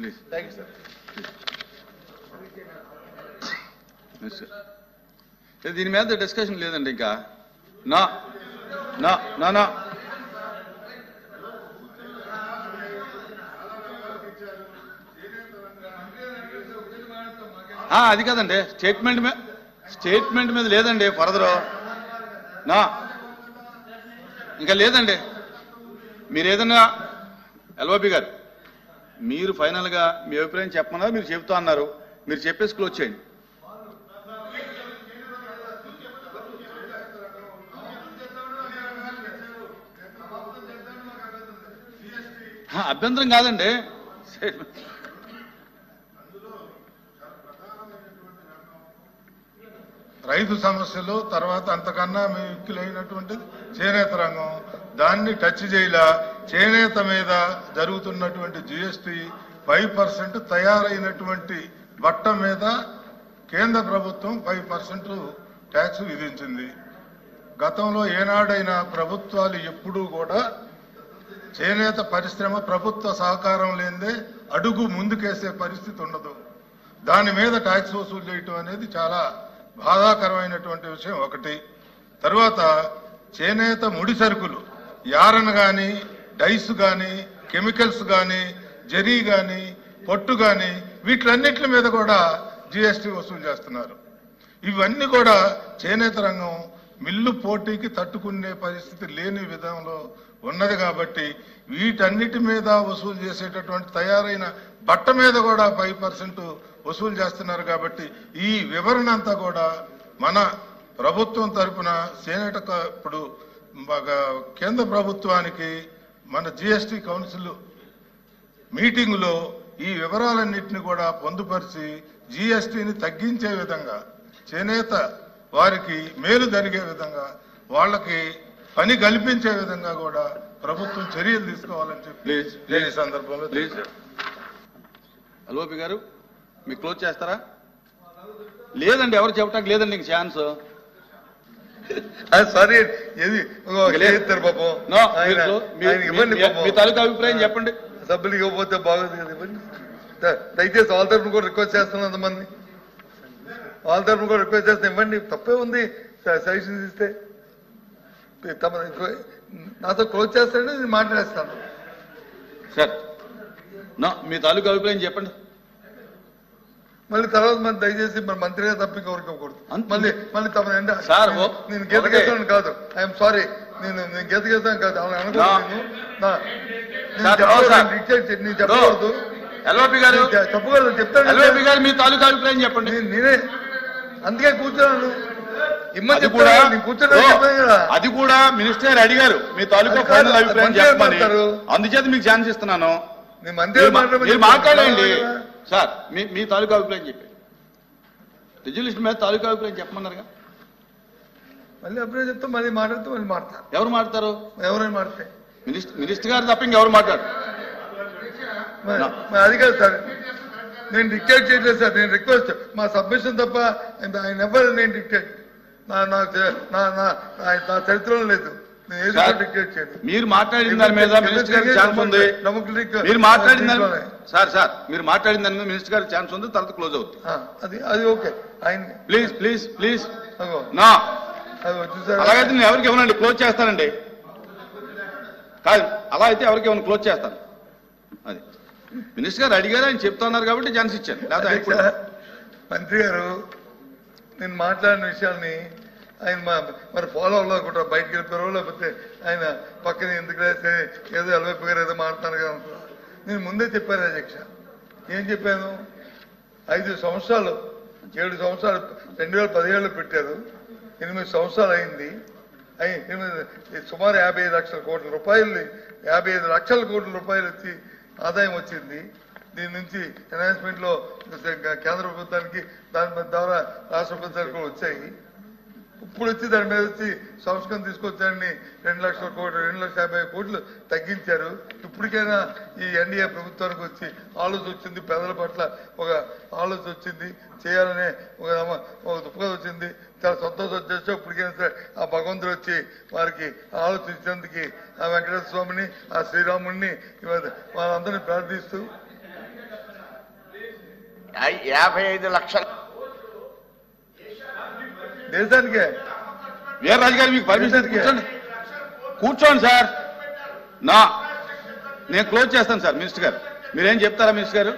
Please. Thank you sir. దీని మీద discussion లేదండి ఇంకా. నా నా నా నా అది కాదండి, స్టేట్మెంట్ మీద లేదండి ఫర్దర్. నా ఇంకా లేదండి. మీరు ఏదన్నా ఎల్ఓపి గారు మీరు ఫైనల్గా మీ అభిప్రాయం చెప్పమన్నారు, మీరు చెబుతా అన్నారు, మీరు చెప్పేసి క్లోజ్ చేయండి. అభ్యంతరం కాదండి. రైతు సమస్యలు తర్వాత అంతకన్నా మిక్కిలైనటువంటి చేనేత రంగం, దాన్ని టచ్ చేయలా. చేనేత మీద జరుగుతున్నటువంటి జిఎస్టీ 5% తయారైనటువంటి బట్ట మీద కేంద్ర ప్రభుత్వం 5% ట్యాక్స్ విధించింది. గతంలో ఏనాడైనా ప్రభుత్వాలు ఎప్పుడూ కూడా చేనేత పరిశ్రమ ప్రభుత్వ సహకారం లేనిదే అడుగు ముందుకేసే పరిస్థితి ఉండదు. దాని మీద ట్యాక్స్ వసూలు చేయటం అనేది చాలా బాధాకరమైనటువంటి విషయం ఒకటి. తర్వాత చేనేత ముడి సరుకులు యారన్ కానీ, డైస్ కానీ, కెమికల్స్ కానీ, జరీ కానీ, పొట్టు కానీ, వీటిలన్నిటి మీద కూడా జిఎస్టీ వసూలు చేస్తున్నారు. ఇవన్నీ కూడా చేనేత రంగం మిల్లు పోటీకి తట్టుకునే పరిస్థితి లేని విధంలో ఉన్నది. కాబట్టి వీటన్నిటి మీద వసూలు చేసేటటువంటి తయారైన బట్ట మీద కూడా 5% వసూలు చేస్తున్నారు. కాబట్టి ఈ వివరణ అంతా కూడా మన ప్రభుత్వం తరఫున చేనేత ఇప్పుడు కేంద్ర ప్రభుత్వానికి మన జిఎస్టీ కౌన్సిల్ మీటింగులో ఈ వివరాలన్నింటినీ కూడా పొందుపరిచి జిఎస్టీని తగ్గించే విధంగా, చేనేత వారికి మేలు జరిగే విధంగా, వాళ్ళకి పని కల్పించే విధంగా కూడా ప్రభుత్వం చర్యలు తీసుకోవాలని చెప్పి ఈ సందర్భంలో ప్లీజ్. ఎల్ఓపి గారు మీకు క్లోజ్ చేస్తారా? లేదండి, ఎవరు చెప్పడానికి లేదండి ఇంక ఛాన్స్. సారీ, ఏది పాపం మీ తాలూకా అభిప్రాయం చెప్పండి. సభ్యులు ఇవ్వకపోతే బాగుంది కదా, ఇవ్వండి. దయచేసి వాళ్ళ తరఫున కూడా రిక్వెస్ట్ చేస్తున్నాం. అంతమంది వాళ్ళ తరఫున కూడా రిక్వెస్ట్ చేస్తాం, ఇవ్వండి. తప్పే ఉంది సజెషన్స్ ఇస్తే. నాతో క్లోజ్ చేస్తానంటే నేను మాట్లాడేస్తాను. సార్ మీ తాలూకా అభిప్రాయం చెప్పండి. మళ్ళీ తర్వాత మనం దయచేసి మన మంత్రిగా తప్ప ఇంకొకరికి ఇవ్వకూడదు. మళ్ళీ తమ నేను గీతకేస్తాను కాదు, ఐఎమ్ సారీ, నేను గీతకేస్తాను కాదు, అలా అనుకోలేదు. నేను చెప్పకూడదు. చెప్పకూడదు చెప్తాను. మీ తాలూకా అభిప్రాయం చెప్పండి. నేనే అందుకే కూర్చున్నాను. అది కూడా మినిస్టర్ అడిగారు మీ తాలూకా ఫైనల్ అభిప్రాయం చెప్పమని, అందుచేత మీకు ఛాన్స్ ఇస్తున్నాను. మీరు మాట్లాడండి సార్. మీ తాలూకా అభిప్రాయం చెప్పి రిజల్యూషన్ మీద తాలూకా అభిప్రాయం చెప్పమన్నారుగా. మళ్ళీ అభిప్రాయం చెప్తా, మళ్ళీ మాట్లాడుతూ మళ్ళీ మాట్లాడతా. ఎవరు మాట్లాడతారు? ఎవరైనా మాట్లాడే మినిస్టర్ గారు తప్ప ఇంకెవరు మాట్లాడు. అది కాదు సార్, నేను డిక్టేట్ చేయలేదు సార్. నేను రిక్వెస్ట్, మా సబ్మిషన్ తప్ప ఆయన ఎవరు నేను డిక్టేట్ నా చరిత్రలో లేదు. మీరు మాట్లాడిన దాని మీద మినిస్టర్ గారికి ఛాన్స్ ఉంది. మీరు మాట్లాడిన మీరు మాట్లాడిన దాని మీద మినిస్టర్ గారికి ఛాన్స్ ఉంది, తర్వాత క్లోజ్ అవుతుంది. అది ఓకే. ఆయన ప్లీజ్ ప్లీజ్ ప్లీజ్ నా అలాగైతే నేను ఎవరికి ఇవ్వనండి, క్లోజ్ చేస్తానండి. కాదు, అలా అయితే ఎవరికి ఇవ్వను, క్లోజ్ చేస్తాను. అది మినిస్టర్ గారు అడిగారు, ఆయన చెప్తున్నారు కాబట్టి ఛాన్స్ ఇచ్చాను. లేదా మంత్రి గారు నేను మాట్లాడిన విషయాల్ని ఆయన మరి ఫాలో అవ్వకుండా బయటకు వెళ్ళిపోయారో, లేకపోతే ఆయన పక్కన ఎందుకు ఏదో ఎల్వైపు గారు ఏదో మాట్లాడుతున్నారు కదా. నేను ముందే చెప్పాను అధ్యక్ష. ఏం చెప్పాను? 5 సంవత్సరాలు 7 సంవత్సరాలు 2017లో పెట్టారు. 8 సంవత్సరాలు అయింది. సుమారు 55 లక్షల కోట్ల రూపాయలు, 55 లక్షల కోట్ల రూపాయలు వచ్చి ఆదాయం వచ్చింది. దీని నుంచి ఎన్హాన్స్మెంట్ లో కేంద్ర ప్రభుత్వానికి, దాని ద్వారా రాష్ట్ర ప్రభుత్వానికి కూడా వచ్చాయి. ఇప్పుడు వచ్చి దాని మీద వచ్చి సంస్కరణ తీసుకొచ్చారని 2,50,00,000 కోట్లు తగ్గించారు. ఇప్పటికైనా ఈ ఎన్డీఏ ప్రభుత్వానికి వచ్చి ఆలోచన వచ్చింది, పేదల పట్ల ఒక ఆలోచన వచ్చింది, చేయాలనే ఒక దృక్పథం వచ్చింది. చాలా సంతోషం వచ్చేస్తే ఇప్పటికైనా సరే ఆ భగవంతుడు వచ్చి వారికి ఆలోచించేందుకు ఆ వెంకటేశ్వర స్వామిని, ఆ శ్రీరాముడిని వాళ్ళందరినీ ప్రార్థిస్తూ 55 లక్షలు దేశానికే వీర్రాజు గారు మీకు పర్మిషన్ కూర్చోండి కూర్చోండి సార్ నేను క్లోజ్ చేస్తాను సార్ మినిస్టర్ గారు మీరేం చెప్తారా మినిస్టర్ గారు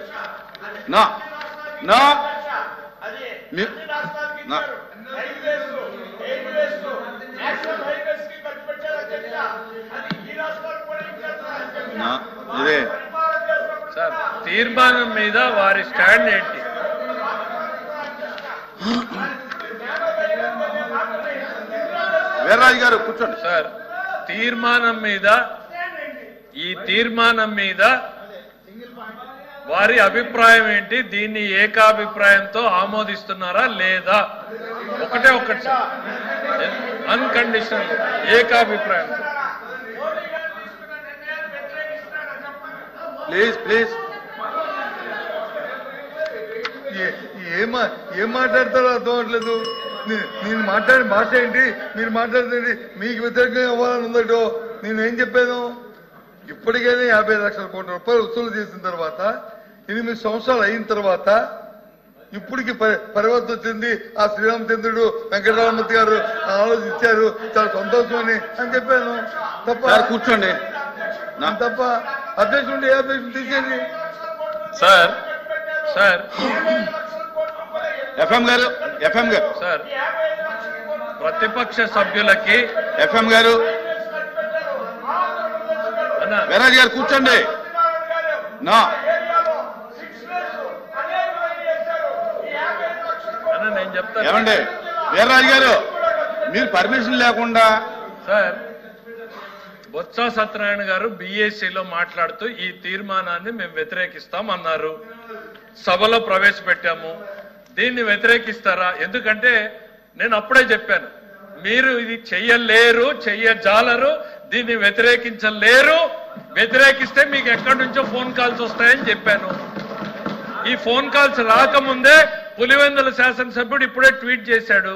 ఇదే సార్ తీర్మానం మీద వారి స్టాండ్ ఏంటి? వీర్రాజు గారు కూర్చోండి సార్ ఈ తీర్మానం మీద వారి అభిప్రాయం ఏంటి? దీన్ని ఏకాభిప్రాయంతో ఆమోదిస్తున్నారా లేదా? ఒకటి సార్, అన్కండిషనల్ ఏకాభిప్రాయం. ప్లీజ్ ఏం మాట్లాడతారో అర్థం అవట్లేదు. నేను మాట్లాడిన భాష ఏంటి, మీరు మాట్లాడుతుంది మీకు వ్యతిరేకంగా ఇవ్వాలని ఉందటో. నేనేం చెప్పాను? ఇప్పటికైనా 50 లక్షల కోట్ల రూపాయలు వసూలు చేసిన తర్వాత 8 సంవత్సరాలు అయిన తర్వాత ఇప్పటికి పరివర్తన చెంది ఆ శ్రీరామచంద్రుడు వెంకటరామమూర్తి గారు ఆలోచించారు, చాలా సంతోషం అని చెప్పాను. తప్ప కూర్చోండి తప్ప అధ్యక్షుడు ఉండి ఏ అధ్యక్షుడు తీసేది సార్ ఎఫ్ఎం గారు సార్ ప్రతిపక్ష సభ్యులకి ఎఫ్ఎం గారు వీర్రాజు గారు కూర్చోండి నేను చెప్తాను. ఏమండి వీర్రాజు గారు మీరు పర్మిషన్ లేకుండా సార్ బొత్స సత్యనారాయణ గారు బీఏసీలో మాట్లాడుతూ ఈ తీర్మానాన్ని మేము వ్యతిరేకిస్తాం అన్నారు. సభలో ప్రవేశపెట్టాము. దీన్ని వ్యతిరేకిస్తారా? ఎందుకంటే నేను అప్పుడే చెప్పాను, మీరు ఇది చెయ్యలేరు, చెయ్యజాలరు, దీన్ని వ్యతిరేకించలేరు. వ్యతిరేకిస్తే మీకు ఎక్కడి నుంచో ఫోన్ కాల్స్ వస్తాయని చెప్పాను. ఈ ఫోన్ కాల్స్ రాకముందే పులివెందుల శాసనసభ్యుడు ఇప్పుడే ట్వీట్ చేశాడు,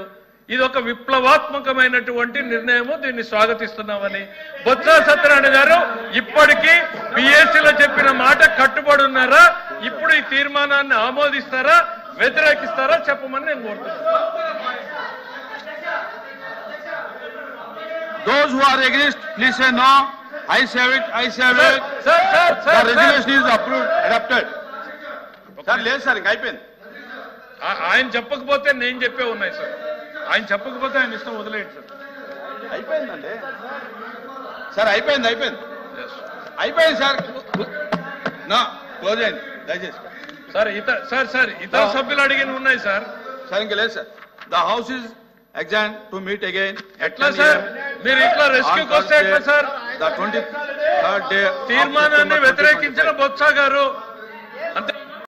ఇది ఒక విప్లవాత్మకమైనటువంటి నిర్ణయము, దీన్ని స్వాగతిస్తున్నామని. బొత్స సత్యనారాయణ గారు ఇప్పటికీ బీఎస్సీలో చెప్పిన మాట కట్టుబడి ఉన్నారా? ఇప్పుడు ఈ తీర్మానాన్ని ఆమోదిస్తారా, వ్యతిరేకిస్తారా చెప్పమని నేను కోరుతున్నాను. Those who are against, please say no. I say it. Sir. The resolution is approved, adopted. Sir లేదు సార్ ఇంకా అయిపోయింది. ఆయన చెప్పకపోతే నేను చెప్పే ఉన్నాయి సార్. ఆయన చెప్పకపోతే ఆయన ఇష్టం వదిలేయండి సార్. అయిపోయిందండి సార్, అయిపోయింది సార్. క్లోజ్ అయింది దయచేసి సార్ ఇతర సభ్యులు అడిగిన ఉన్నాయి సార్. సార్ ఇంకా లేదు sir. The house is exam to meet again. ఎట్లా సార్ మీరు ఇట్లా రెస్క్యూకి వస్తే ఎట్లా సార్? ద 23rd డే తీర్మానాన్ని వ్యతిరేకించిన బొత్స గారు